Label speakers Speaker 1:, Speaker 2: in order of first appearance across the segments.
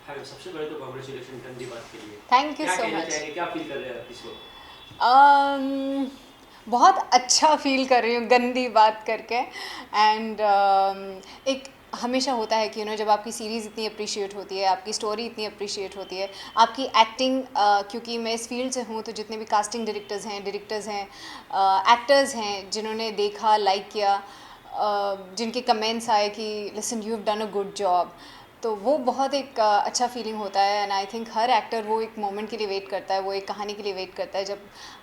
Speaker 1: हाँ, सबसे पहले तो कांग्रेचुलेशन गंदी बात के लिए।
Speaker 2: थैंक यू
Speaker 1: क्या
Speaker 2: सो
Speaker 1: कहना
Speaker 2: मच।
Speaker 1: चाहेंगे, क्या फील कर रहे हैं आप इस वक्त?
Speaker 2: बहुत अच्छा फील कर रही हूँ गंदी बात करके। एंड एक हमेशा होता है कि जब आपकी सीरीज़ इतनी अप्रिशिएट होती है, आपकी स्टोरी इतनी अप्रिशिएट होती है, आपकी एक्टिंग, क्योंकि मैं इस फील्ड से हूँ, तो जितने भी कास्टिंग डायरेक्टर्स हैं, एक्टर्स हैं जिन्होंने देखा, लाइक किया, जिनके कमेंट्स आए कि listen you have done a good job, तो वो बहुत एक अच्छा फीलिंग होता है। And I think her actor वो एक मोमेंट के लिए वेट करता है, वो एक कहानी के लिए वेट करता है, जब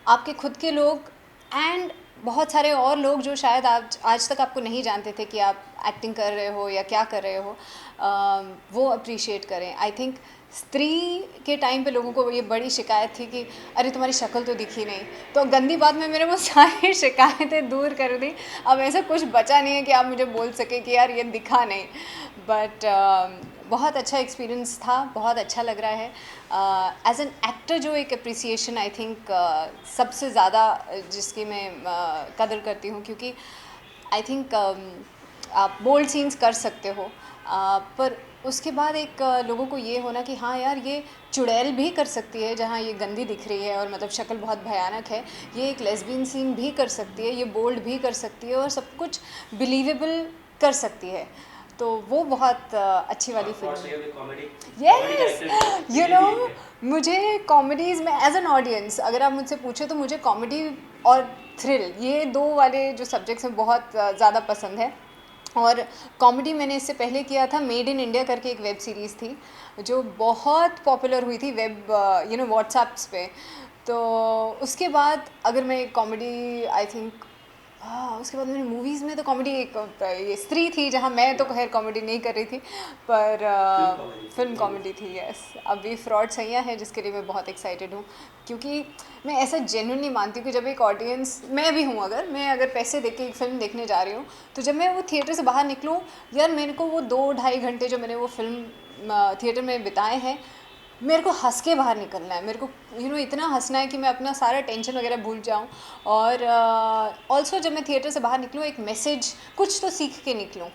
Speaker 2: आपके खुद के लोग एंड बहुत सारे और लोग जो शायद आज आज तक आपको नहीं जानते थे कि आप एक्टिंग कर रहे हो या क्या कर रहे हो, वो अप्रिशिएट करें। आई थिंक स्त्री के टाइम पे लोगों को ये बड़ी शिकायत थी कि अरे तुम्हारी शक्ल तो दिखी नहीं, तो गंदी बात में मेरे वो सारी शिकायतें दूर कर दी। अब ऐसा कुछ बचा नहीं है कि आप मुझे बोल सके कि यार ये दिखा नहीं। बट बहुत अच्छा एक्सपीरियंस था, बहुत अच्छा लग रहा है। एज एन एक्टर जो एक अप्रिसिएशन आई थिंक सबसे ज़्यादा जिसकी मैं कदर करती हूँ, क्योंकि आई थिंक आप बोल्ड सीन्स कर सकते हो, पर उसके बाद एक लोगों को ये होना कि हाँ यार ये चुड़ैल भी कर सकती है, जहाँ ये गंदी दिख रही है और मतलब शक्ल बहुत भयानक है, ये एक लेस्बियन सीन भी कर सकती है, ये बोल्ड भी कर सकती है और सब कुछ बिलीवेबल कर सकती है। तो वो बहुत अच्छी वाली
Speaker 1: और
Speaker 2: फिल्म
Speaker 1: सही
Speaker 2: है।
Speaker 1: में कॉमेडी कॉमेडी
Speaker 2: यस,
Speaker 1: कैरेक्टर भी है,
Speaker 2: यू
Speaker 1: विलेन
Speaker 2: नो
Speaker 1: भी एक है।
Speaker 2: मुझे कॉमेडीज़ में एज एन ऑडियंस अगर आप मुझसे पूछे तो मुझे कॉमेडी और थ्रिल, ये दो वाले जो सब्जेक्ट्स हैं बहुत ज़्यादा पसंद है। और कॉमेडी मैंने इससे पहले किया था, मेड इन इंडिया करके एक वेब सीरीज़ थी जो बहुत पॉपुलर हुई थी वेब व्हाट्सएप्स पे। तो उसके बाद अगर मैं कॉमेडी आई थिंक, हाँ उसके बाद मैंने मूवीज़ में तो कॉमेडी एक ये स्त्री थी, जहाँ मैं तो खैर कॉमेडी नहीं कर रही थी, पर
Speaker 1: फिल्म कॉमेडी थी
Speaker 2: फिल्म
Speaker 1: वही।
Speaker 2: कॉमेडी थी। यस, अभी फ्रॉड सैया है जिसके लिए मैं बहुत एक्साइटेड हूँ, क्योंकि मैं ऐसा जेन्युइनली मानती हूँ कि जब एक ऑडियंस, मैं भी हूँ, अगर पैसे दे के एक फ़िल्म देखने जा रही हूँ, तो जब मैं वो थिएटर से बाहर निकलूँ, यार मेरे को वो 2 ढाई घंटे जो मैंने वो फिल्म थिएटर में बिताए हैं, मेरे को हंस के बाहर निकलना है, मेरे को इतना हंसना है कि मैं अपना सारा टेंशन वगैरह भूल जाऊँ। और ऑल्सो जब मैं थिएटर से बाहर निकलूँ एक मैसेज कुछ तो सीख के निकलूँ।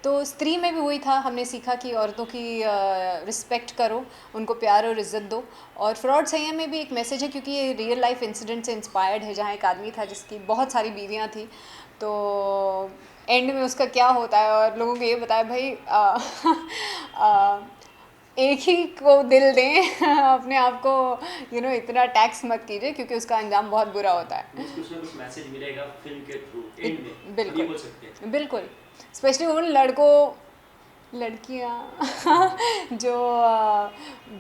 Speaker 2: तो स्त्री में भी वही था, हमने सीखा कि औरतों की रिस्पेक्ट करो, उनको प्यार और इज़्ज़त दो। और फ्रॉड सैया में भी एक मैसेज है, क्योंकि ये रियल लाइफ इंसिडेंट से इंस्पायर्ड है, जहाँ एक आदमी था जिसकी बहुत सारी बीवियाँ थी, तो एंड में उसका क्या होता है, और लोगों को ये बताया भाई आ, एक ही को दिल दें अपने आप को इतना टैक्स मत कीजिए, क्योंकि उसका अंजाम बहुत बुरा होता है।
Speaker 1: मीन्स कुछ ना कुछ मैसेज मिलेगा फिल्म के थ्रू एंड में, हम ये
Speaker 2: बिल्कुल,
Speaker 1: बोल सकते हैं।
Speaker 2: बिल्कुल। स्पेशली उन लड़कों लड़कियां जो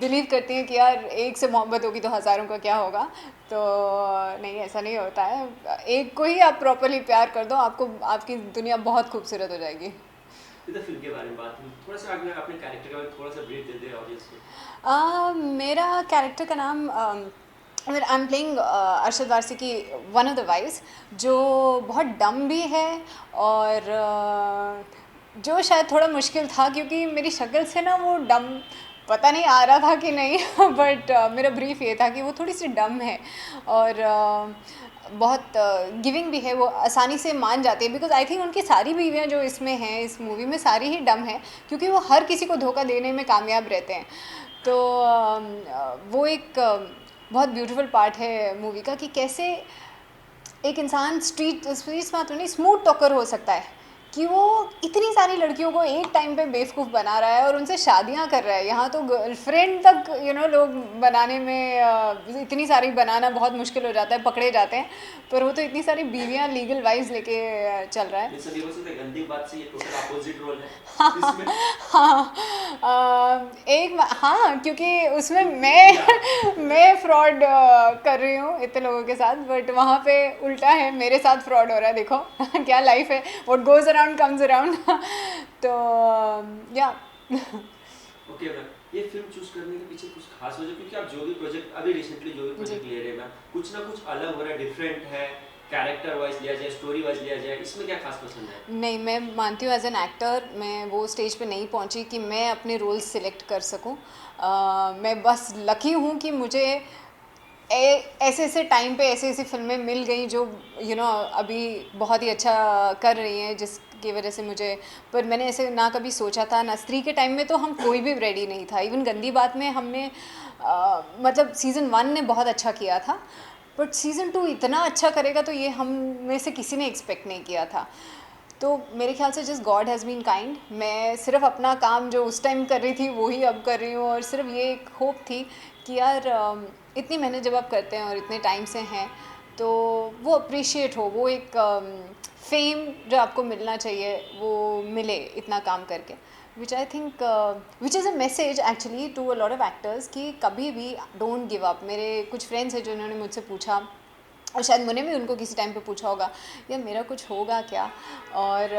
Speaker 2: बिलीव करती हैं कि यार एक से मोहब्बत होगी तो हज़ारों का क्या होगा, तो नहीं, ऐसा नहीं होता है। एक को ही आप प्रॉपरली प्यार कर दो, आपको आपकी दुनिया बहुत खूबसूरत हो जाएगी।
Speaker 1: इधर फिल्म के बारे में बात हुई, थोड़ा सा अगर अपने कैरेक्टर के बारे में थोड़ा सा ब्रीफ दे दे ऑडियंस को।
Speaker 2: मेरा कैरेक्टर का नाम, I am playing Arshad Warsi की वन ऑफ द वाइफ्स, जो बहुत डम भी है, और जो शायद थोड़ा मुश्किल था, क्योंकि मेरी शक्ल से ना वो डम पता नहीं आ रहा था कि नहीं बट मेरा ब्रीफ ये था कि वो थोड़ी सी डम है, और बहुत गिविंग भी है, वो आसानी से मान जाती है, बिकॉज आई थिंक उनकी सारी बीवियाँ जो इसमें हैं, इस मूवी में, सारी ही डम है, क्योंकि वो हर किसी को धोखा देने में कामयाब रहते हैं। तो वो एक बहुत ब्यूटीफुल पार्ट है मूवी का, कि कैसे एक इंसान स्ट्रीट स्ट्रीट स्मार्ट नहीं, स्मूथ टॉकर हो सकता है, कि वो इतनी सारी लड़कियों को एक टाइम पे बेवकूफ़ बना रहा है और उनसे शादियां कर रहा है, यहाँ तो गर्लफ्रेंड तक लोग बनाने में इतनी सारी बनाना बहुत मुश्किल हो जाता है, पकड़े जाते हैं, पर वो तो इतनी सारी बीवियां लीगल वाइज लेके चल रहा है।
Speaker 1: मीन्स हम ये बोल सकते हैं गंदी बात से ये टोटल अपोजिट रोल है
Speaker 2: हाँ,
Speaker 1: इसमें।
Speaker 2: हाँ, हाँ, क्योंकि उसमें मैं फ्रॉड कर रही हूँ इतने लोगों के साथ, बट वहाँ पे उल्टा है, मेरे साथ फ्रॉड हो रहा है, देखो क्या लाइफ है, what goes around comes around तो या
Speaker 1: ओके मैम, ये फिल्म चूज करने के पीछे कुछ खास वजह, क्योंकि आप जो भी प्रोजेक्ट अभी रिसेंटली जो भी
Speaker 2: जी,
Speaker 1: प्रोजेक्ट ले रहे हैं मैम, कुछ ना कुछ अलग हो रहा है, डिफरेंट है, कैरेक्टर वाइज लिया जाए, स्टोरी वाइज लिया जाए, इसमें क्या खास पसंद है?
Speaker 2: नहीं, मैं मानती हूँ एज एन एक्टर मैं वो स्टेज पे नहीं पहुँची कि मैं अपने रोल सिलेक्ट कर सकूँ। मैं बस लकी हूँ कि मुझे ऐसे ऐसे टाइम पे ऐसी ऐसी फिल्में मिल गई जो अभी बहुत ही अच्छा कर रही हैं, की वजह से मुझे, पर मैंने ऐसे ना कभी सोचा था ना। स्त्री के टाइम में तो हम कोई भी रेडी नहीं था, इवन गंदी बात में हमने मतलब सीज़न 1 ने बहुत अच्छा किया था, बट सीज़न 2 इतना अच्छा करेगा तो ये हम में से किसी ने एक्सपेक्ट नहीं किया था। तो मेरे ख्याल से just God has been kind. मैं सिर्फ अपना काम जो उस टाइम कर रही थी वही अब कर रही हूँ, और सिर्फ ये एक होप थी कि यार इतनी मेहनत जब आप करते हैं और इतने टाइम से हैं तो वो अप्रिशिएट हो, वो एक फेम जो आपको मिलना चाहिए वो मिले इतना काम करके, which I think which is a message actually to a lot of actors कि कभी भी डोंट गिव अप। मेरे कुछ फ्रेंड्स हैं जिन्होंने मुझसे पूछा, और शायद मैंने भी उनको किसी टाइम पे पूछा होगा, यार मेरा कुछ होगा क्या, और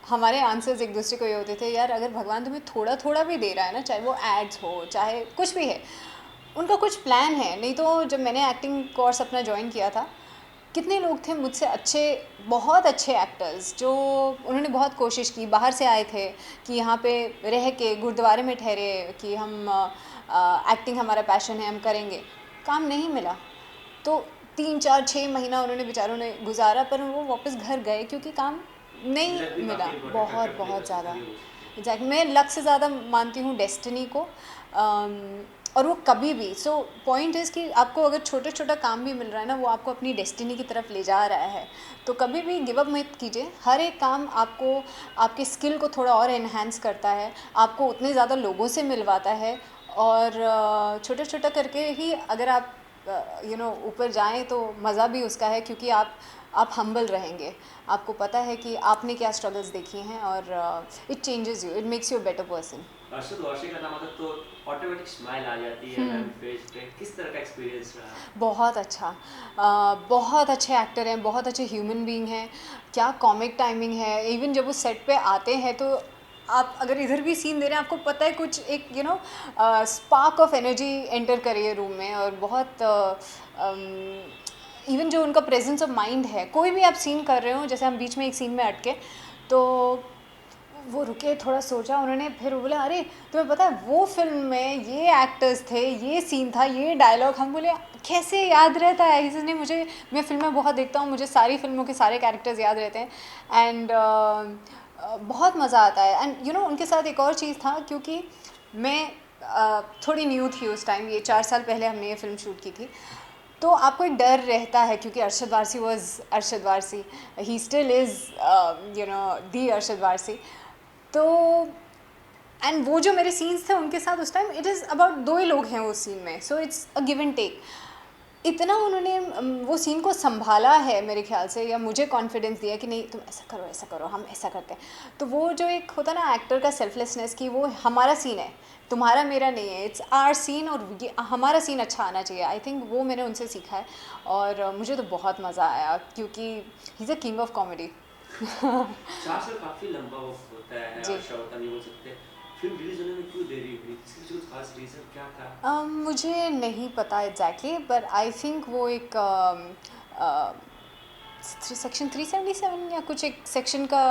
Speaker 2: हमारे आंसर्स एक दूसरे को ये होते थे, यार अगर भगवान तुम्हें थोड़ा थोड़ा भी दे रहा है ना, चाहे वो एड्स हो चाहे कुछ भी है, उनका कुछ प्लान है। नहीं तो जब मैंने एक्टिंग कोर्स अपना ज्वाइन किया था, कितने लोग थे मुझसे अच्छे, बहुत अच्छे एक्टर्स, जो उन्होंने बहुत कोशिश की, बाहर से आए थे कि यहाँ पे रह के गुरुद्वारे में ठहरे कि हम एक्टिंग हमारा पैशन है, हम करेंगे, काम नहीं मिला। तो 3 4 6 महीना उन्होंने बेचारों ने गुजारा, पर वो वापस घर गए क्योंकि काम नहीं
Speaker 1: लक भी
Speaker 2: मिला।
Speaker 1: काफ़ी इम्पोर्टेंट
Speaker 2: बहुत
Speaker 1: फैक्टर प्ले कर
Speaker 2: बहुत
Speaker 1: सकता
Speaker 2: ज़्यादा
Speaker 1: है ये बोल सकते
Speaker 2: एग्जैक्ट, मैं लक से ज़्यादा मानती हूँ डेस्टिनी को। और वो कभी भी, सो पॉइंट इज़ कि आपको अगर छोटा छोटा काम भी मिल रहा है ना, वो आपको अपनी डेस्टिनी की तरफ ले जा रहा है, तो कभी भी गिव अप मत कीजिए। हर एक काम आपको आपके स्किल को थोड़ा और एनहांस करता है, आपको उतने ज़्यादा लोगों से मिलवाता है, और छोटा छोटा करके ही अगर आप ऊपर जाएं तो मज़ा भी उसका है, क्योंकि आप हम्बल रहेंगे, आपको पता है कि आपने क्या स्ट्रगल्स देखी हैं, और it changes you, it makes you a better person.
Speaker 1: हैं। अर्शद वारसी का नाम आता तो ऑटोमेटिक स्माइल आ जाती है मैम फेस पे। किस तरह का एक्सपीरियंस रहा?
Speaker 2: बहुत अच्छा, बहुत अच्छे एक्टर हैं, बहुत अच्छे ह्यूमन बीइंग हैं, क्या कॉमिक टाइमिंग है। इवन जब वो सेट पे आते हैं तो आप अगर इधर भी सीन दे रहे हैं, आपको पता है कुछ एक स्पार्क ऑफ एनर्जी एंटर करी है रूम में, और बहुत इवन जो उनका प्रेजेंस ऑफ माइंड है, कोई भी आप सीन कर रहे हो, जैसे हम बीच में एक सीन में अटके तो वो रुके, थोड़ा सोचा उन्होंने, फिर वो बोले अरे तुम्हें पता है वो फिल्म में ये एक्टर्स थे, ये सीन था, ये डायलॉग। हम बोले कैसे याद रहता है इसने मुझे, मैं फिल्में बहुत देखता हूँ, मुझे सारी फिल्मों के सारे कैरेक्टर्स याद रहते हैं। एंड बहुत मज़ा आता है। एंड उनके साथ एक और चीज़ था, क्योंकि मैं थोड़ी न्यू थी उस टाइम, ये 4 साल पहले हमने ये फ़िल्म शूट की थी, तो आपको एक डर रहता है, क्योंकि Arshad Warsi was Arshad Warsi, he still is the Arshad Warsi. तो एंड वो जो मेरे सीन्स थे उनके साथ उस टाइम, इट इज़ अबाउट 2 ही लोग हैं उस सीन में, so it's a give and take. इतना उन्होंने वो सीन को संभाला है मेरे ख्याल से, या मुझे कॉन्फिडेंस दिया कि नहीं तुम ऐसा करो, हम ऐसा करते हैं। तो वो जो एक होता ना एक्टर का सेल्फलेसनेस, कि वो हमारा सीन है, तुम्हारा मेरा नहीं है, इट्स आवर सीन, और ये हमारा सीन अच्छा आना चाहिए। आई थिंक वो मैंने उनसे सीखा है, और मुझे तो बहुत मज़ा आया, क्योंकि ही is a king of comedy.
Speaker 1: 4 साल काफ़ी लंबा वक्त होता है,
Speaker 2: जी।
Speaker 1: अर्शा होता नहीं बोल सकते। फिल्म रिलीज होने में क्यों देरी हुई? इसके पीछे कुछ खास रीज़न क्या था?
Speaker 2: मुझे नहीं पता एग्जैक्टली, पर आई थिंक वो एक सेक्शन 377 या कुछ एक सेक्शन का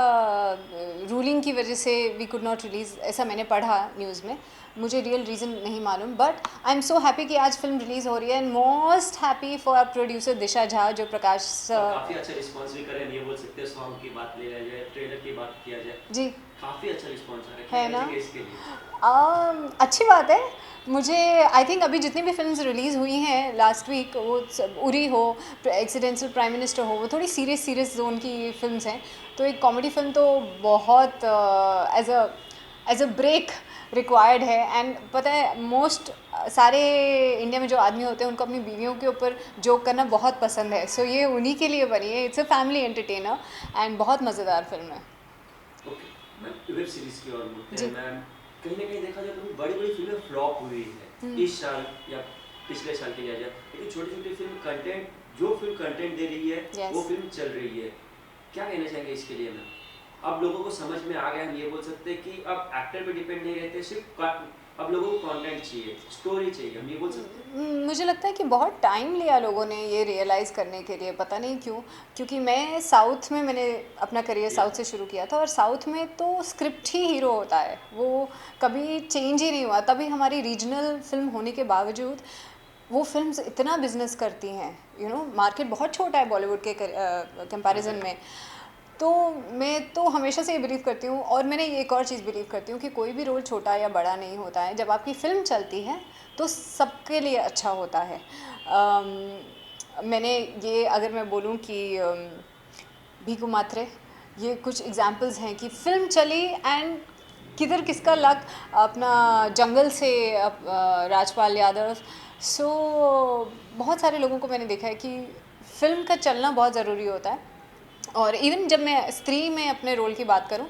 Speaker 2: रूलिंग की वजह से वी कुड नॉट रिलीज़, ऐसा मैंने पढ़ा न्यूज़ में, मुझे रियल रीज़न नहीं मालूम। But I am so happy कि आज फिल्म रिलीज़ हो रही है, and most happy for our producer Disha Jha, जो प्रकाश
Speaker 1: और काफ़ी अच्छा रिस्पॉन्स भी करे, ये बोल सकते हैं। सॉन्ग की बात ले लिया जाए, ट्रेलर की बात किया जाए,
Speaker 2: जी
Speaker 1: काफ़ी अच्छा रिस्पॉन्स आ रहा है।
Speaker 2: है
Speaker 1: क्या
Speaker 2: ना।
Speaker 1: कहेंगे इसके लिए?
Speaker 2: अच्छी बात है। मुझे आई थिंक अभी जितनी भी फिल्म्स रिलीज़ हुई हैं लास्ट वीक, वो उरी हो, एक्सीडेंटल प्राइम मिनिस्टर हो, वो थोड़ी सीरियस जोन की फिल्म्स हैं, तो एक कॉमेडी फिल्म तो बहुत एज अ ब्रेक रिक्वायर्ड है। एंड पता है मोस्ट सारे इंडिया में जो आदमी होते हैं उनको अपनी बीवियों के ऊपर जोक करना बहुत पसंद है, सो ये उन्हीं के लिए बनी है। It's a family entertainer and बहुत मज़ेदार फिल्म है।
Speaker 1: ओके मैम, वेब सीरीज़ की ओर मुड़ते हैं
Speaker 2: जी।
Speaker 1: मैम। कहीं ना कहीं देखा जाए तो बड़ी बड़ी फिल्में फ्लॉप हुई है इस साल या पिछले साल की लिया जाए, लेकिन छोटी छोटी फिल्म कंटेंट, जो फिल्म कंटेंट दे रही है
Speaker 2: Yes.
Speaker 1: वो फिल्म चल रही है। क्या कहना चाहेंगे इसके लिए मैम? अब लोगों को समझ में आ गया, हम ये बोल सकते हैं कि अब एक्टर पे डिपेंड नहीं रहते, सिर्फ अब लोगों को कंटेंट चाहिए, स्टोरी चाहिए, हम ये बोल सकते हैं।
Speaker 2: मुझे लगता है कि बहुत टाइम लिया लोगों ने ये रियलाइज़ करने के लिए, पता नहीं क्यों, क्योंकि मैं साउथ में, मैंने अपना करियर साउथ से शुरू किया था, और साउथ में तो स्क्रिप्ट ही हीरो होता है, वो कभी चेंज ही नहीं हुआ। तभी हमारी रीजनल फिल्म होने के बावजूद वो फिल्म्स इतना बिजनेस करती हैं, मार्केट बहुत छोटा है बॉलीवुड के कंपैरिजन में। तो मैं तो हमेशा से ये बिलीव करती हूँ, और मैंने एक और चीज़ बिलीव करती हूँ कि कोई भी रोल छोटा या बड़ा नहीं होता है। जब आपकी फ़िल्म चलती है तो सबके लिए अच्छा होता है। मैंने ये, अगर मैं बोलूँ कि भीखू मात्रे, ये कुछ एग्जांपल्स हैं कि फ़िल्म चली एंड किधर किसका लक, अपना जंगल से राजपाल यादव, सो बहुत सारे लोगों को मैंने देखा है कि फ़िल्म का चलना बहुत ज़रूरी होता है। और इवन जब मैं स्त्री में अपने रोल की बात करूं,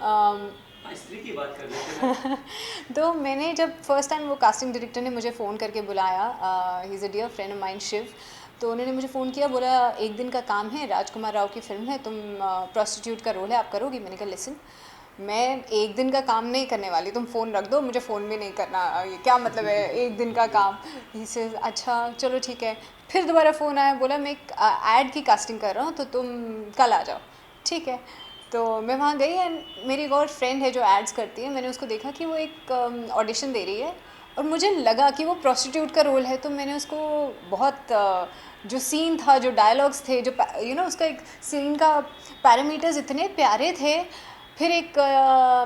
Speaker 1: हाँ, स्त्री की बात कर लेते हैं।
Speaker 2: तो मैंने जब फर्स्ट टाइम, वो कास्टिंग डायरेक्टर ने मुझे फ़ोन करके बुलाया, he is a dear friend of mind, Shiv. तो उन्होंने मुझे फ़ोन किया, बोला एक दिन का काम है, राजकुमार राव की फ़िल्म है, तुम प्रोस्टिट्यूट का रोल है, आप करोगी? मैंने कहा लिसन, मैं एक दिन का काम नहीं करने वाली, तुम फ़ोन रख दो, मुझे फ़ोन भी नहीं करना, ये क्या मतलब है एक दिन का काम? इसे अच्छा चलो ठीक है। फिर दोबारा फ़ोन आया, बोला मैं एक ऐड की कास्टिंग कर रहा हूँ, तो तुम कल आ जाओ। ठीक है, तो मैं वहाँ गई एंड मेरी एक और फ्रेंड है जो एड्स करती है, मैंने उसको देखा कि वो एक ऑडिशन दे रही है, और मुझे लगा कि वो प्रोस्टिट्यूट का रोल है, तो मैंने उसको बहुत जो सीन था, जो डायलॉग्स थे, जो उसका एक सीन का पैरामीटर्स इतने प्यारे थे। फिर एक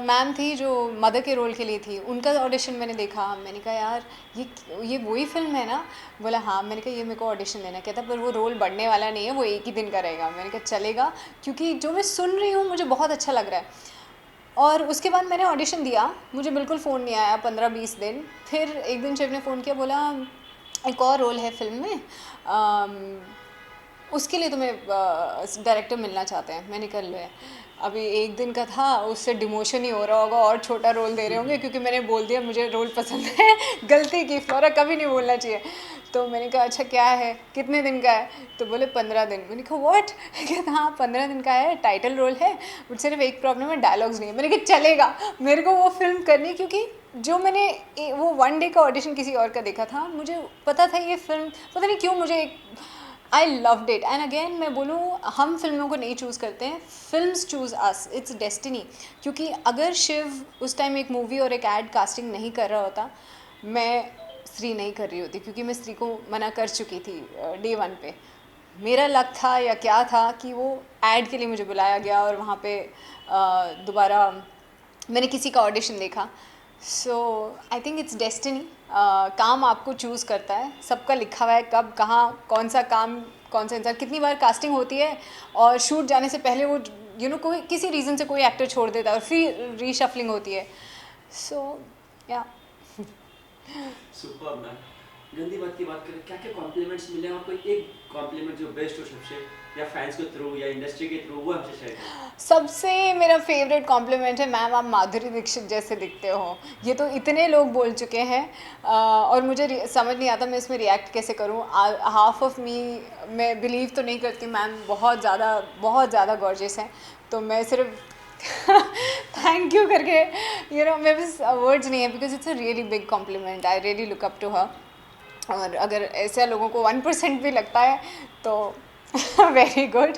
Speaker 2: मैम थी जो मदर के रोल के लिए थी, उनका ऑडिशन मैंने देखा, मैंने कहा यार ये वही फिल्म है ना? बोला हाँ। मैंने कहा ये मेरे को ऑडिशन देना। कहता पर वो रोल बढ़ने वाला नहीं है, वो एक ही दिन का रहेगा। मैंने कहा चलेगा, क्योंकि जो मैं सुन रही हूँ मुझे बहुत अच्छा लग रहा है। और उसके बाद मैंने ऑडिशन दिया, मुझे बिल्कुल फ़ोन नहीं आया 15-20 दिन। फिर एक दिन शिव ने फ़ोन किया, बोला एक और रोल है फिल्म में, उसके लिए तुम्हें डायरेक्टर मिलना चाहते हैं। मैंने कर लिया, अभी एक दिन का था, उससे डिमोशन ही हो रहा होगा और छोटा रोल दे रहे होंगे, क्योंकि मैंने बोल दिया मुझे रोल पसंद है। गलती की, फ्लोरा कभी नहीं बोलना चाहिए। तो मैंने कहा अच्छा क्या है, कितने दिन का है? तो बोले 15 दिन। मैंने कहा व्हाट? कहता हाँ 15 दिन का है, टाइटल रोल है, बट सिर्फ एक प्रॉब्लम है, डायलॉग्स नहीं है। मैंने कहा चलेगा, मेरे को वो फिल्म करनी, क्योंकि जो मैंने वो 1 डे का ऑडिशन किसी और का देखा था, मुझे पता था ये फिल्म, पता नहीं क्यों मुझे I loved it. And again मैं बोलूँ, हम फिल्मों को नहीं चूज़ करते हैं, films choose us, it's destiny. क्योंकि अगर शिव उस टाइम एक मूवी और एक एड कास्टिंग नहीं कर रहा होता, मैं स्त्री नहीं कर रही होती, क्योंकि मैं स्त्री को मना कर चुकी थी डे 1 पे। मेरा लक था या क्या था कि वो एड के लिए मुझे बुलाया गया, और वहाँ पे दोबारा मैंने किसी का ऑडिशन देखा। सो आई थिंक इट्स डेस्टिनी। काम आपको चूज़ करता है, सबका लिखा हुआ है कब कहाँ कौन सा काम, कौन सा इंसान। कितनी बार कास्टिंग होती है और शूट जाने से पहले वो कोई किसी रीज़न से कोई एक्टर छोड़ देता है, और फिर रीशफलिंग होती है। सो या
Speaker 1: सुपर मैम। गंदी बात की बात करें, क्या क्या कॉम्प्लीमेंट्स मिले आपको? एक कॉम्प्लीमेंट जो बेस्ट हो सबसे, या फैंस के थ्रू या इंडस्ट्री के थ्रू, वो हमसे शेयर करें।
Speaker 2: सबसे मेरा फेवरेट कॉम्प्लीमेंट है, मैम आप माधुरी दीक्षित जैसे दिखते हो। ये तो इतने लोग बोल चुके हैं, और मुझे समझ नहीं आता मैं इसमें रिएक्ट कैसे करूँ। हाफ ऑफ मी, मैं बिलीव तो नहीं करती, मैम बहुत ज़्यादा गॉर्जियस हैं। तो मैं सिर्फ थैंक यू करके मेरे पास वर्ड्स नहीं है, because it's a really big compliment, I really look up to her. और अगर ऐसे लोगों को 1% भी लगता है तो very good.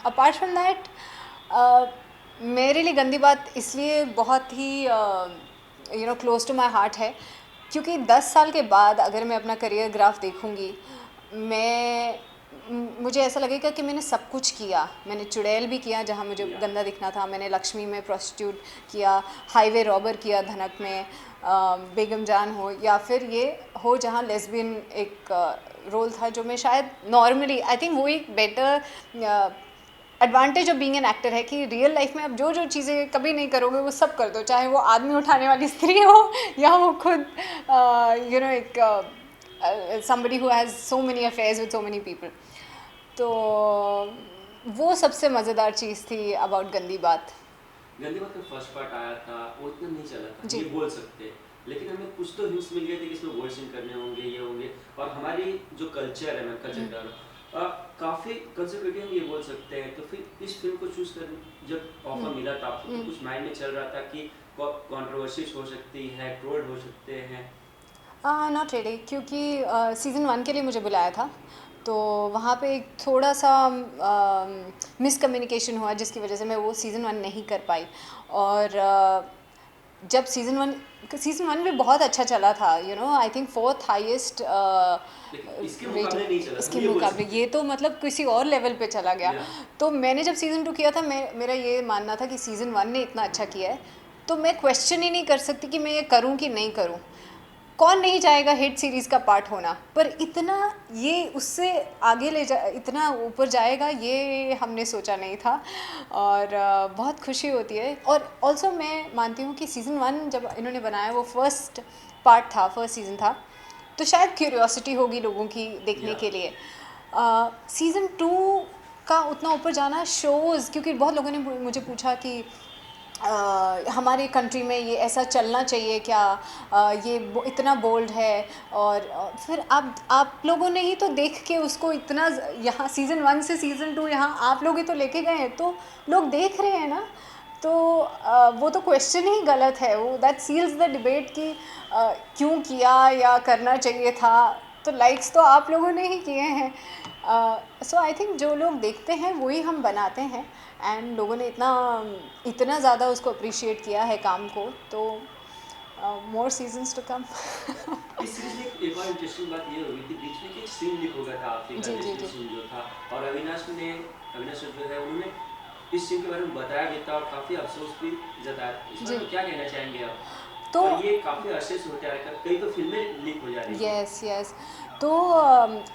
Speaker 2: Apart from that, मेरे लिए गंदी बात इसलिए बहुत ही क्लोज टू माई हार्ट है, क्योंकि 10 साल के बाद अगर मैं अपना करियर ग्राफ देखूंगी, मुझे ऐसा लगेगा कि मैंने सब कुछ किया। मैंने चुड़ैल भी किया जहाँ मुझे गंदा दिखना था, मैंने लक्ष्मी में प्रोस्टिट्यूट किया, हाईवे रॉबर किया धनक में, बेगम जान हो, या फिर ये हो जहाँ लेस्बियन एक रोल था, जो मैं शायद नॉर्मली, आई थिंक वो एक better advantage of being an actor है कि रियल लाइफ में आप जो जो चीज़ें कभी नहीं करोगे वो सब कर दो, चाहे वो आदमी उठाने वाली स्त्री हो या वो खुद एक somebody who has so many affairs with so many people। तो वो सबसे मज़ेदार चीज़ थी अबाउट गंदी बात।
Speaker 1: गंदी बात का फर्स्ट पार्ट आया था, वो इतना नहीं चला था,
Speaker 2: जी।
Speaker 1: ये बोल सकते हैं, लेकिन हमें कुछ तो हिंट्स मिल गए थे कि इसमें वॉइस सीन करने होंगे, ये होंगे। और हमारी जो कल्चर है, मैं कल्चर डालो काफ़ी कंजर्वेटिव, हम ये बोल सकते हैं। तो फिर इस फिल्म को चूज़ कर, जब ऑफर मिला था आपको, तो कुछ माइंड में चल रहा था कि कंट्रोवर्सीज हो सकती है, ट्रोल हो सकते हैं?
Speaker 2: नॉट रियली, क्योंकि सीज़न 1 के लिए मुझे बुलाया था, तो वहाँ पे एक थोड़ा सा मिसकम्युनिकेशन हुआ, जिसकी वजह से मैं वो सीज़न 1 नहीं कर पाई। और जब सीज़न वन भी बहुत अच्छा चला था, आई थिंक फोर्थ हाईएस्ट
Speaker 1: लेकिन इसके मुकाबले नहीं चला था,
Speaker 2: इसके
Speaker 1: हम ये बोल
Speaker 2: मुकाबले
Speaker 1: सकते
Speaker 2: ये तो मतलब किसी और लेवल पे चला गया।
Speaker 1: हैं। या
Speaker 2: तो मैंने जब सीज़न टू किया था, मेरा ये मानना था कि सीज़न वन ने इतना अच्छा किया है, तो मैं क्वेश्चन ही नहीं कर सकती कि मैं ये करूँ कि नहीं करूँ। कौन नहीं चाहेगा हिट सीरीज़ का पार्ट होना, पर इतना ये उससे आगे ले जा, इतना ऊपर जाएगा ये हमने सोचा नहीं था। और बहुत खुशी होती है। और ऑल्सो मैं मानती हूँ कि सीज़न वन जब इन्होंने बनाया वो फर्स्ट पार्ट था, फर्स्ट सीज़न था, तो शायद क्यूरियोसिटी होगी लोगों की देखने
Speaker 1: या
Speaker 2: के लिए। सीज़न टू का उतना ऊपर जाना शोज़, क्योंकि बहुत लोगों ने मुझे पूछा कि हमारे कंट्री में ये ऐसा चलना चाहिए क्या, ये इतना बोल्ड है। और फिर आप लोगों ने ही तो देख के उसको इतना यहाँ सीज़न वन से सीज़न टू यहाँ आप लोग ही तो लेके गए हैं, तो लोग देख रहे हैं ना। तो वो तो क्वेश्चन ही गलत है, वो दैट सील्स द डिबेट कि क्यों किया या करना चाहिए था। तो लाइक्स तो आप लोगों ने ही किए हैं। सो आई थिंक जो लोग देखते हैं वही हम बनाते हैं, एंड लोगों ने इतना इतना ज़्यादा उसको अप्रिशिएट किया है काम को, तो मोर सीजन्स टू कम।
Speaker 1: इस सीरीज में एक और इंटरेस्टिंग बात ये हुई थी बीच में कि एक सीन लीक हो गया था आखिरी का,
Speaker 2: जी जी
Speaker 1: नेशनल
Speaker 2: जी
Speaker 1: सीन जो था, और अविनाश जो है उन्होंने इस सीन के बारे में बताया भी था और काफ़ी अफसोस भी जताया। इस बारे
Speaker 2: जी।
Speaker 1: में क्या कहना चाहेंगे आप?
Speaker 2: तो
Speaker 1: और ये काफ़ी अरसे से होते आ रहा है, कई तो फिल्में लीक हो जा रही थी।
Speaker 2: Yes yes. तो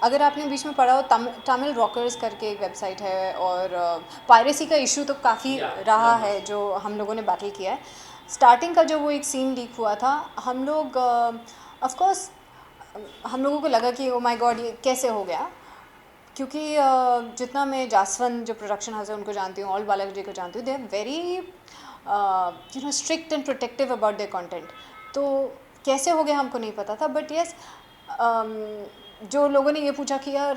Speaker 2: अगर आपने बीच में पढ़ा हो, तमिल रॉकर्स करके एक वेबसाइट है, और पायरेसी का इशू तो काफ़ी
Speaker 1: या
Speaker 2: रहा है
Speaker 1: लगभग
Speaker 2: जो हम लोगों ने बैटल किया है। स्टार्टिंग का जो वो एक सीन लीक हुआ था, हम लोग ऑफ कोर्स हम लोगों को लगा कि ओ माय गॉड ये कैसे हो गया, क्योंकि जितना मैं जासवंत जो प्रोडक्शन हाउस है उनको जानती हूँ, ऑल बालाजी को जानती हूँ, they are very strict and protective about their content. तो कैसे हो गया हमको नहीं पता था, बट यस जो लोगों ने ये पूछा कि यार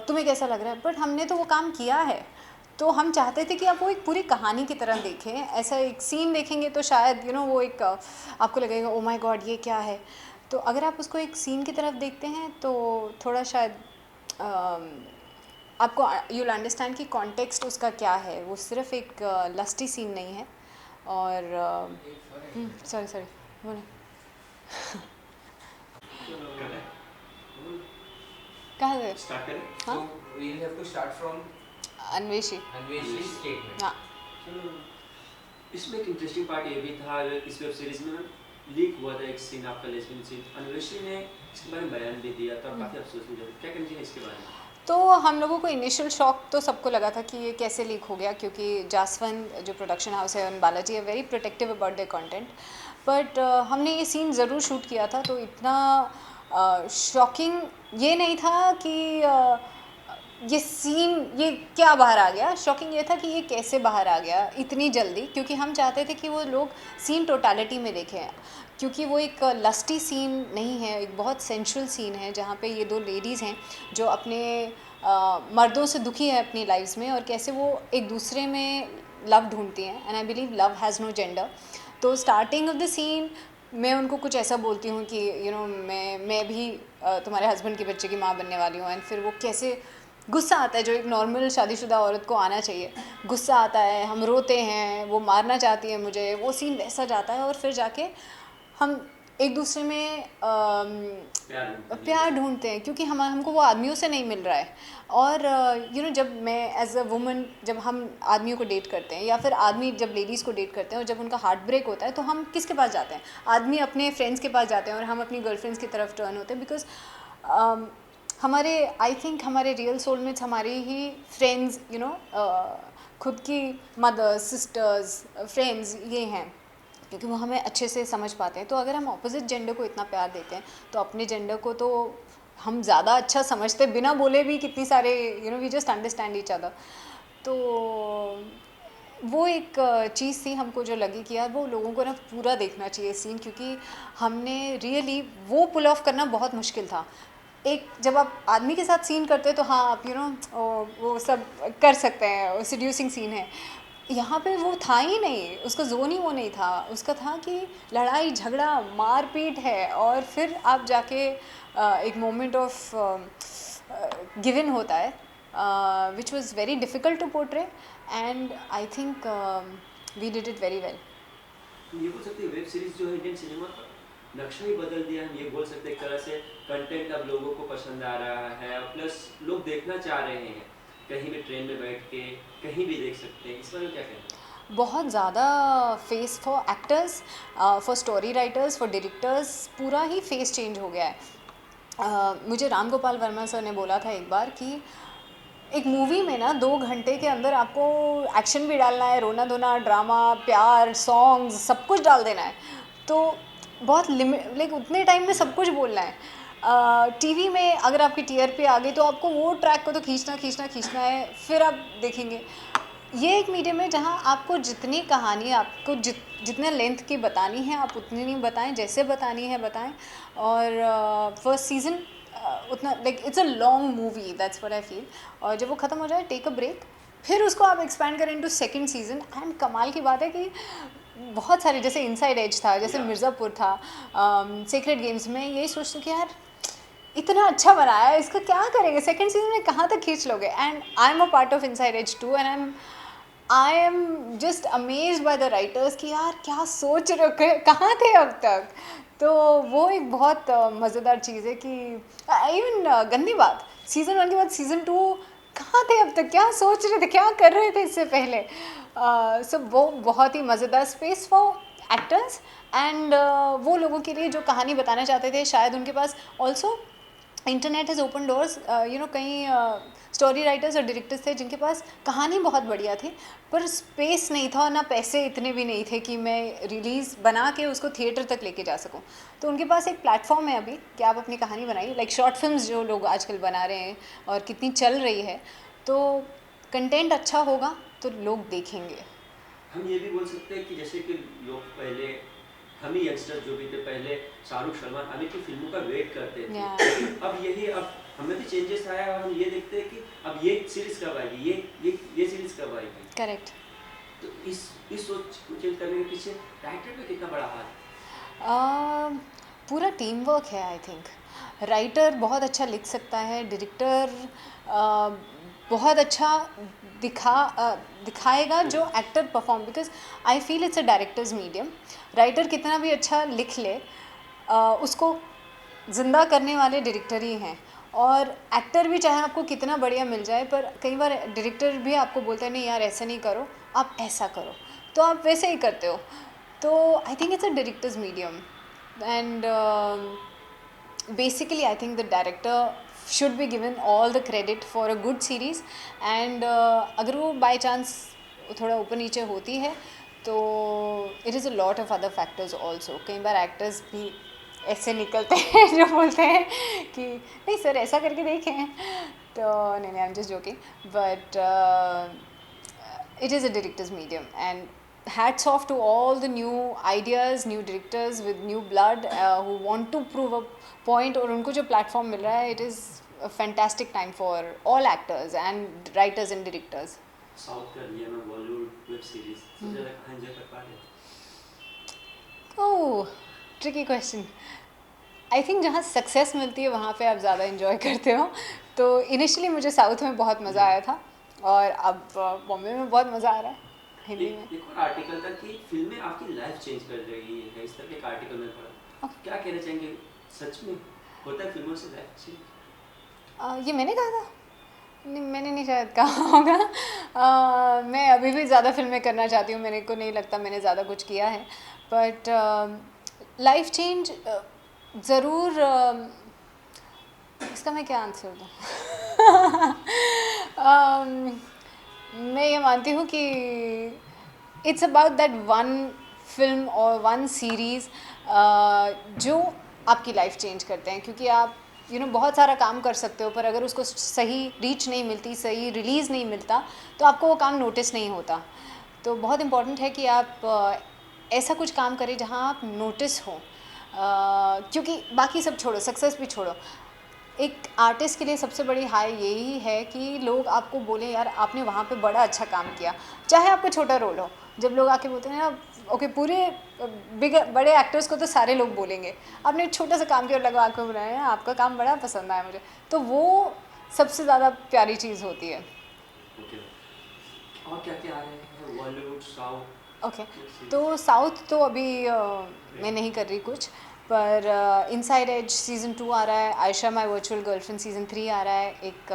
Speaker 2: तुम्हें कैसा लग रहा है, बट हमने तो वो काम किया है। तो हम चाहते थे कि आप वो एक पूरी कहानी की तरह देखें, ऐसा एक सीन देखेंगे तो शायद वो एक आपको लगेगा ओ माय गॉड ये क्या है। तो अगर आप उसको एक सीन की तरफ देखते हैं तो थोड़ा शायद अम, आपको यू विल अंडरस्टैंड कि कॉन्टेक्स्ट उसका क्या है, वो सिर्फ एक लस्टी सीन नहीं है। और सॉरी सॉरी बोले कहाँ गए?
Speaker 1: स्टार्ट करें।
Speaker 2: हाँ
Speaker 3: So we'll have to start from
Speaker 2: Anveshi.
Speaker 3: Anvesh's statement.
Speaker 2: हाँ
Speaker 1: चलो, इसमें एक इंटरेस्टिंग पार्ट ये भी था, इस वेब सीरीज में लीक हुआ था एक सीन, आपका लेस्बियन सीन, अन्वेषी ने इसके बारे में बयान भी दिया था और काफ़ी अफसोस भी किया। क्या कहना चाहिए इसके बारे में?
Speaker 2: तो हम लोगों को इनिशियल शॉक तो सबको लगा था कि ये कैसे लीक हो गया, क्योंकि जासवंत जो प्रोडक्शन हाउस है, बालाजी है very protective about their content. But हमने ये सीन ज़रूर शूट किया था, तो इतना शॉकिंग ये नहीं था कि ये सीन ये क्या बाहर आ गया। शॉकिंग ये था कि ये कैसे बाहर आ गया इतनी जल्दी, क्योंकि हम चाहते थे कि वो लोग सीन टोटलिटी में देखें, क्योंकि वो एक लस्टी सीन नहीं है, एक बहुत सेंशुअल सीन है जहाँ पे ये दो लेडीज़ हैं जो अपने मर्दों से दुखी है अपनी लाइफ्स में, और कैसे वो एक दूसरे में लव ढूंढती हैं, and I believe love has no gender. तो स्टार्टिंग ऑफ द सीन मैं उनको कुछ ऐसा बोलती हूँ कि मैं भी तुम्हारे हस्बैंड के बच्चे की माँ बनने वाली हूँ, एंड फिर वो कैसे गुस्सा आता है जो एक नॉर्मल शादीशुदा औरत को आना चाहिए, गुस्सा आता है, हम रोते हैं, वो मारना चाहती है मुझे, वो सीन वैसा जाता है। और फिर जाके हम एक दूसरे में प्यार ढूंढते हैं, क्योंकि हमको वो आदमियों से नहीं मिल रहा है। और जब मैं एज अ वुमन, जब हम आदमियों को डेट करते हैं या फिर आदमी जब लेडीज़ को डेट करते हैं और जब उनका हार्ट ब्रेक होता है, तो हम किसके पास जाते हैं? आदमी अपने फ्रेंड्स के पास जाते हैं और हम अपनी गर्लफ्रेंड्स की तरफ टर्न होते हैं, बिकॉज हमारे आई थिंक हमारे रियल सोलमेट्स हमारे ही फ्रेंड्स, खुद की मदर्स, सिस्टर्स, फ्रेंड्स ये हैं, क्योंकि वो हमें अच्छे से समझ पाते हैं। तो अगर हम अपोजिट जेंडर को इतना प्यार देते हैं, तो अपने जेंडर को तो हम ज़्यादा अच्छा समझते, बिना बोले भी कितनी सारे we just understand each other. तो वो एक चीज़ थी हमको जो लगी कि यार वो लोगों को ना पूरा देखना चाहिए सीन, क्योंकि हमने रियली वो पुल ऑफ करना बहुत मुश्किल था। एक जब आप आदमी के साथ सीन करते हैं तो हाँ आप वो सब कर सकते हैं, सेड्यूसिंग सीन है। यहाँ पे वो था ही नहीं, उसका जोन ही वो नहीं था, उसका था कि लड़ाई झगड़ा मारपीट है, और फिर आप जाके एक मोमेंट ऑफ गिवन होता है, which was very difficult to portray, and I think we did it very well.
Speaker 1: ये बोल सकते हैं वेब सीरीज जो है इंडियन सिनेमा का नक्शा ही बदल दिया, हम ये बोल सकते हैं एक तरह से। कंटेंट अब लोगों को पसंद आ रहा है, प्लस लोग देखना चाह रहे हैं, कहीं भी ट्रेन में बैठ के कहीं भी देख सकते हैं। इस बारे में क्या कहना है?
Speaker 2: बहुत ज़्यादा face for actors, for story writers, for directors, पूरा ही फेस चेंज हो गया है। मुझे राम गोपाल वर्मा सर ने बोला था एक बार कि एक मूवी में ना 2 घंटे के अंदर आपको एक्शन भी डालना है, रोना धोना, ड्रामा, प्यार, सॉन्ग्स, सब कुछ डाल देना है। तो बहुत लिमिट, लाइक उतने टाइम में सब कुछ बोलना है। टीवी में अगर आपकी टीआरपी आ गई तो आपको वो ट्रैक को तो खींचना है, फिर आप देखेंगे। ये एक मीडियम है जहाँ आपको जितनी कहानी आपको जितने लेंथ की बतानी है आप उतनी नहीं बताएं, जैसे बतानी है बताएं। और फर्स्ट सीज़न उतना, like it's a long movie, that's what I feel. और जब वो ख़त्म हो जाए, टेक अ ब्रेक, फिर उसको आप एक्सपैंड करें इनटू सेकंड सीज़न। एंड कमाल की बात है कि बहुत सारे, जैसे इनसाइड एज था, जैसे मिर्ज़ापुर था, सीक्रेट गेम्स में यही सोचती हूँ कि यार इतना अच्छा बनाया है, इसका क्या करेंगे सेकंड सीजन में, कहाँ तक खींच लोगे। And I am a part of Inside Edge two, and I am just amazed by the writers कि यार क्या सोच रखे, कहाँ थे अब तक। तो वो एक बहुत मज़ेदार चीज़ है कि इवन गंदी बात, सीज़न 1 के बाद सीज़न 2 कहाँ थे अब तक, क्या सोच रहे थे, क्या कर रहे थे इससे पहले। सो वो बहुत ही मज़ेदार स्पेस फॉर एक्टर्स एंड वो लोगों के लिए जो कहानी बताना चाहते थे, शायद उनके पास also internet has open doors. कई स्टोरी राइटर्स और डायरेक्टर्स थे जिनके पास कहानी बहुत बढ़िया थी, पर स्पेस नहीं था, ना पैसे इतने भी नहीं थे कि मैं रिलीज़ बना के उसको थिएटर तक लेके जा सकूं। तो उनके पास एक प्लेटफॉर्म है अभी कि आप अपनी कहानी बनाइए, लाइक शॉर्ट फिल्म्स जो लोग आजकल बना रहे हैं और कितनी चल रही है। तो कंटेंट अच्छा होगा तो लोग देखेंगे।
Speaker 1: हम ये भी बोल सकते हैं कि जैसे कि लोग पहले, हम ही यंगस्टर जो भी थे पहले, शाहरुख, सलमान, आमिर की फिल्मों का वेट करते थे।
Speaker 2: Yeah.
Speaker 1: अब यही, अब हमें भी चेंजेस आया और हम ये देखते हैं कि अब ये सीरीज कब आएगी, ये सीरीज कब आएगी।
Speaker 2: करेक्ट।
Speaker 1: तो इस सोच को चेंज करने के पीछे राइटर का कितना बड़ा हाथ?
Speaker 2: पूरा टीम वर्क है आई थिंक। राइटर बहुत अच्छा लिख सकता है, डायरेक्टर बहुत अच्छा दिखाएगा जो actor perform, because I feel it's a directors medium. Writer कितना भी अच्छा लिख ले, उसको ज़िंदा करने वाले डायरेक्टर ही हैं। और एक्टर भी चाहे आपको कितना बढ़िया मिल जाए, पर कई बार डायरेक्टर भी आपको बोलता है नहीं यार ऐसा नहीं करो, आप ऐसा करो, तो आप वैसे ही करते हो। तो I think it's a directors medium and basically I think the director should be given all the credit for a good series and अगर वो by chance थोड़ा ऊपर नीचे होती है तो it is a lot of other factors also। कई बार actors भी ऐसे निकलते हैं जो बोलते हैं कि नहीं सर ऐसा करके देखें, तो नहीं I'm just joking, but it is a director's medium and hats off to all the new ideas, new directors with new blood who want to prove a point और उनको जो platform मिल रहा है, it is a fantastic time for all actors and writers and directors।
Speaker 1: South का रिया में Bollywood web series सबसे ज़्यादा कहाँ एंजॉय कर पा रहे हो?
Speaker 2: ओह ट्रिकी क्वेश्चन। आई थिंक जहाँ सक्सेस मिलती है वहाँ पे आप ज़्यादा इन्जॉय करते हो। तो इनिशियली मुझे साउथ में बहुत मज़ा आया था और अब बॉम्बे में बहुत मज़ा आ रहा है हिंदी में।
Speaker 1: एक और आर्टिकल था कि फिल्में आपकी लाइफ चेंज कर रही है, इस तरह के एक आर्टिकल में पढ़ा। क्या कहना चाहेंगे, सच में होता है फिल्मों से लाइफ चेंज?
Speaker 2: ये मैंने कहा था? नहीं मैंने नहीं शायद कहा होगा। मैं अभी भी ज़्यादा फिल्में करना चाहती हूँ, मेरे को नहीं लगता मैंने ज़्यादा कुछ किया है, बट लाइफ चेंज ज़रूर। इसका मैं क्या आंसर दूँ? मैं ये मानती हूँ कि it's about that one film और वन सीरीज़ जो आपकी लाइफ चेंज करते हैं, क्योंकि आप बहुत सारा काम कर सकते हो पर अगर उसको सही रीच नहीं मिलती, सही रिलीज़ नहीं मिलता, तो आपको वो काम नोटिस नहीं होता। तो बहुत इम्पॉर्टेंट है कि आप ऐसा कुछ काम करें जहाँ आप नोटिस हो, क्योंकि बाकी सब छोड़ो, सक्सेस भी छोड़ो, एक आर्टिस्ट के लिए सबसे बड़ी हाई यही है कि लोग आपको बोलें यार आपने वहाँ पे बड़ा अच्छा काम किया, चाहे आपका छोटा रोल हो। जब लोग आके बोलते हैं ना ओके पूरे बड़े एक्टर्स को तो सारे लोग बोलेंगे आपने एक छोटा सा काम किया और लगा आपको बनाया, आपका काम बड़ा पसंद आया मुझे, तो वो सबसे ज़्यादा प्यारी चीज़ होती है।
Speaker 1: ओके, और क्या क्या आ रहे हैं बॉलीवुड साउथ?
Speaker 2: ओके तो साउथ तो अभी मैं नहीं कर रही कुछ, पर इनसाइड एज सीज़न 2 आ रहा है, Ayesha my virtual girlfriend season 3 आ रहा है, एक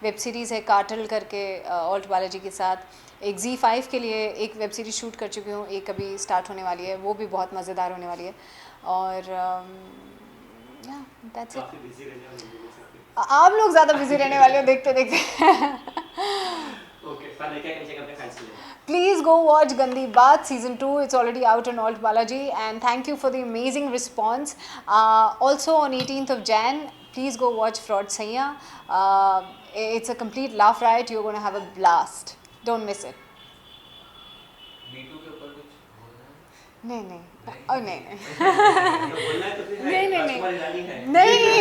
Speaker 2: वेब सीरीज़ है कार्टल करके ऑल्ट बालाजी के साथ, एक Z5 के लिए एक वेब सीरीज़ शूट कर चुकी हूँ, एक अभी स्टार्ट होने वाली है, वो भी बहुत मज़ेदार होने वाली है। और दैट्स इट।
Speaker 1: काफी बिजी रहने वाले हैं बोल सकते
Speaker 2: आप लोग ज़्यादा बिजी रहने वाले हो देखते देखते।
Speaker 1: हैं। ओके फाइनल क्या कहेंगे अपने फैंस के लिए?
Speaker 2: Please go watch Gandhi Baat season 2. It's already out on Alt Balaji, and thank you for the amazing response. Also on 18th of Jan, please go watch Fraud Saiya. It's a complete laugh riot. You're going to have a blast. Don't miss it.
Speaker 3: B2 के ऊपर कुछ बोलना है?
Speaker 2: नहीं नहीं, नहीं नहीं
Speaker 1: तो बोलना है तो फिर
Speaker 2: नहीं, नहीं,
Speaker 1: राजकुमार ईरानी है।
Speaker 2: नहीं